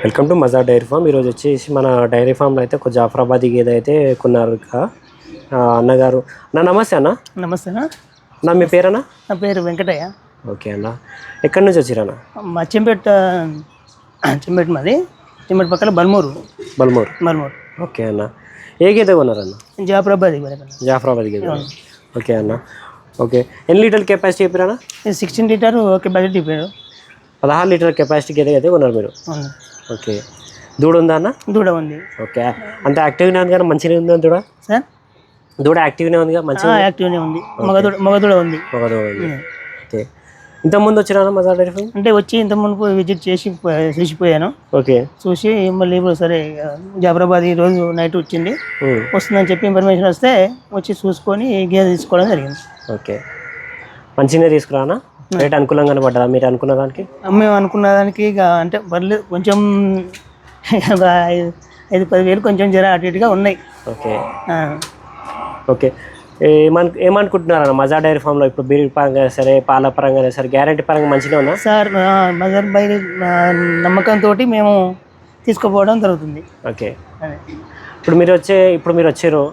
Welcome to మజా dairy farm. ఈరోజు వచ్చేసి మన డైరీ ఫామ్లో అయితే ఒక జాఫరాబాదీ గేదె అయితే కొన్నారు అన్నగారు. నమస్తే అన్న. నమస్తే అన్న. మీ పేరన్నా? నా పేరు వెంకటయ్య. ఓకే అన్న. ఎక్కడి నుంచి వచ్చిరన్న? మా చెంపేట మాది. చెంపేట పక్కన బల్మూరు. ఓకే అన్న. ఏ గేదె కొన్నారన్న? జాఫరాబాదీ గేదె. ఓకే అన్న. ఓకే, ఎన్ని లీటర్ల కెపాసిటీ చెప్పారన్నా? 16 లీటర్ కెపాసిటీ చెప్పారు. 16 లీటర్ కెపాసిటీ గేదె అయితే కొన్నారు మీరు. ఓకే, దూడ ఉందా అన్న? దూడ ఉంది. ఓకే, అంత యాక్టివ్గా ఉంది కానీ మంచిగా ఉందా దూడ? సార్, దూడ యాక్టివ్గానే ఉంది, మంచిగా యాక్టివ్గానే ఉంది. మగదూడ ఉంది. ఓకే, ఇంతకుముందు వచ్చినా మజా డైరీ ఫామ్? అంటే వచ్చి ఇంతకుముందు విజిట్ చూసిపోయాను. ఓకే, చూసి మళ్ళీ ఇప్పుడు సరే జాఫరాబాద్ ఈ రోజు నైట్ వచ్చింది, వస్తుందని చెప్పి ఇన్ఫర్మేషన్ వస్తే వచ్చి చూసుకొని గేదె తీసుకోవడం జరిగింది. ఓకే, మంచిగా తీసుకురానా? రేట్ అనుకూలంగానే పడ్డా మీరు అనుకున్న దానికి? మేము అనుకున్న దానికి ఇక అంటే పర్లేదు, కొంచెం 5-10 వేలు కొంచెం జర అటు ఇటుగా ఉన్నాయి. ఓకే ఓకే, ఏమనుకుంటున్నారన్న మజా డైరీ ఫామ్లో ఇప్పుడు బీరీ పరంగా సరే పాల పరంగా సరే గ్యారంటీ పరంగా మంచిగా ఉన్నా సార్? మజర్ బై నమ్మకంతో మేము తీసుకుపోవడం జరుగుతుంది. ఓకే, ఇప్పుడు మీరు వచ్చారు,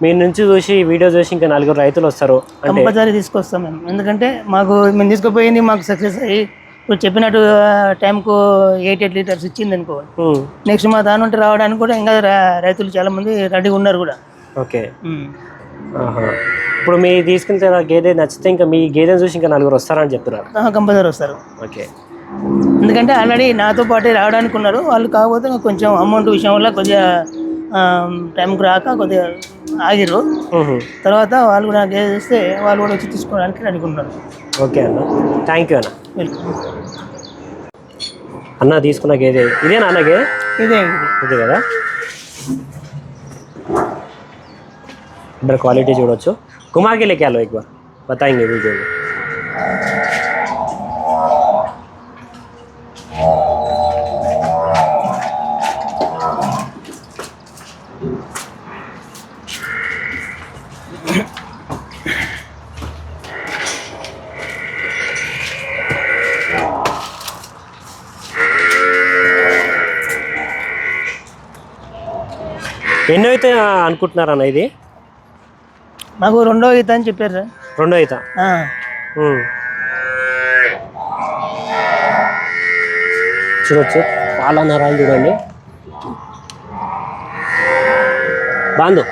మీ నుంచి చూసి వీడియో చూసి ఇంకా 4 రైతులు వస్తారు, కంపల్సరీ తీసుకొస్తాం మేము. ఎందుకంటే మేము తీసుకుపోయింది మాకు సక్సెస్ అయ్యి ఇప్పుడు చెప్పినట్టు టైంకు 88 లీటర్స్ ఇచ్చింది అనుకో, నెక్స్ట్ మా దాని నుండి రావడానికి కూడా ఇంకా రైతులు చాలా మంది రెడీగా ఉన్నారు కూడా. ఓకే, ఇప్పుడు మీ తీసుకెళ్తే గేదె నచ్చితే ఇంకా మీ గేదెని చూసి ఇంకా 4 వస్తారని చెప్తున్నారు? కంపల్సరీ వస్తారు. ఓకే, ఎందుకంటే ఆల్రెడీ నాతో పాటే రావడానికి ఉన్నారు వాళ్ళు. కాకపోతే కొంచెం అమౌంట్ విషయం వల్ల కొద్దిగా టైంకి రాక కొద్దిగా ఆగిరు. తర్వాత వాళ్ళు కూడా గేదె చేస్తే వాళ్ళు కూడా వచ్చి తీసుకోవడానికి రెడీగా ఉన్నారు. ఓకే అన్న, థ్యాంక్ యూ అన్న. వెల్కమ్ అన్న. తీసుకున్న గేదె ఇదేనా అన్న? గేదె ఇదే కదా. इधर क्वालिटी చూడొచ్చు. घुमा के लेके आलो एक बार, बताएंगे वीडियो में. ఎన్నో అయితే అనుకుంటున్నారన్న ఇది? మాకు 2వ ఈత అని చెప్పారు సార్. 2వ ఈత. చూడొచ్చు, పాల నరాలు చూడండి. బాంధు